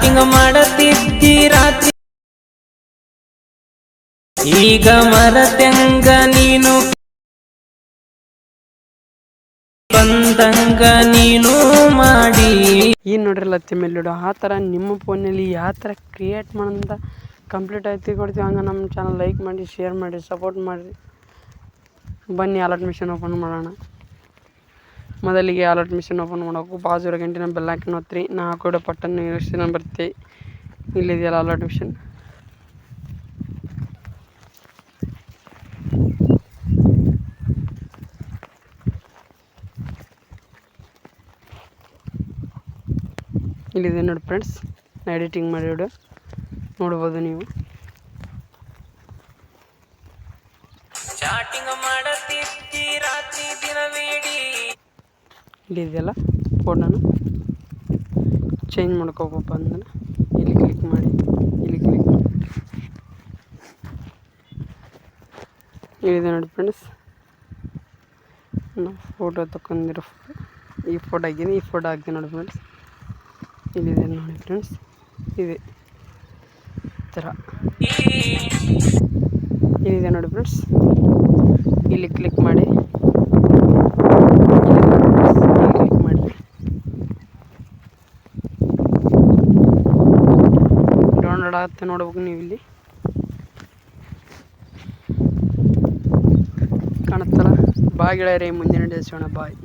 ಚಾಟಿಂಗ್ ಮಾಡತಿದ್ದಿ ರಾತ್ರಿ ಈಗ ಮರತೆಂಗ ನೀನು ಬಂದಂಗ ನೀನು ಮಾಡಿ ಏನು ನೋಡ್ರಲ್ಲ ತಿಮ್ಮೆಲ್ಲುಡು ಆ ಥರ ನಿಮ್ಮ ಫೋನಲ್ಲಿ ಯಾವ ಥರ ಕ್ರಿಯೇಟ್ ಮಾಡೋದಂತ ಕಂಪ್ಲೀಟ್ ಆಗಿ ಕೊಡ್ತೀವಿ. ಹಂಗೆ ನಮ್ಮ ಚಾನಲ್ ಲೈಕ್ ಮಾಡಿ, ಶೇರ್ ಮಾಡಿ, ಸಪೋರ್ಟ್ ಮಾಡಿರಿ. ಬನ್ನಿ ಅಲರ್ಟ್ ಮಿಷನ್ ಓಪನ್ ಮಾಡೋಣ. ಮೊದಲಿಗೆ ಅಲರ್ಟ್ ಮಿಷನ್ ಓಪನ್ ಮಾಡೋಕು ಬಾಜು ಗಂಟೆನ ಬೆಲ್ ಹಾಕಿ ಒತ್ತಿರಿ. ನಾ ಹಾಕೋಡೋ ಪಟ್ಟನ್ನು ಎಷ್ಟು ಬರುತ್ತೆ ಇಲ್ಲಿದೆಯಲ್ಲ ಅಲರ್ಟ್ ಮಿಷನ್. ಇಲ್ಲಿದೆ ನೋಡಿ ಫ್ರೆಂಡ್ಸ್, ಎಡಿಟಿಂಗ್ ಮಾಡಿ ನೋಡ್ಬೋದು ನೀವು. ಚಾಟಿಂಗ್ ಮಾಡತಿದ್ದಿ ರಾತ್ರಿ ದಿನವಿಡೀ ಇಲ್ಲಿದೆಯಲ್ಲ ಫೋಟೋನ ಚೇಂಜ್ ಮಾಡ್ಕೋಬೇಕು ಅಂದ್ರೆ ಇಲ್ಲಿ ಕ್ಲಿಕ್ ಮಾಡಿ, ಇಲ್ಲಿ ಕ್ಲಿಕ್ ಮಾಡಿ. ಇಲ್ಲಿದೆ ನೋಡಿ ಫ್ರೆಂಡ್ಸ್, ನಾವು ಫೋಟೋ ತಗೊಂಡಿರೋ ಈ ಫೋಟೋ ಹಾಕಿದ್ದೀನಿ, ಈ ಫೋಟೋ ಹಾಕ್ತೀನಿ ನೋಡಿ ಫ್ರೆಂಡ್ಸ್. ಇಲ್ಲಿದೆ ನೋಡಿ ಫ್ರೆಂಡ್ಸ್, ಇದೆ ಈ ಥರ ಇಲ್ಲಿದೆ ನೋಡಿ ಫ್ರೆಂಡ್ಸ್. ಇಲ್ಲಿ ಕ್ಲಿಕ್ ಮಾಡಿ, ಕ್ಲಿಕ್ ಮಾಡಿ ಡೌನ್ಲೋಡ್ ಆಗುತ್ತೆ ನೋಡ್ಬೇಕು ನೀವು. ಇಲ್ಲಿ ಕಾಣುತ್ತಲ್ಲ. ಬಾಯ್ ಗೆಳೆಯರೇ, ಮುಂದಿನ ಡೇ ಸಿಗೋಣ. ಬಾಯ್.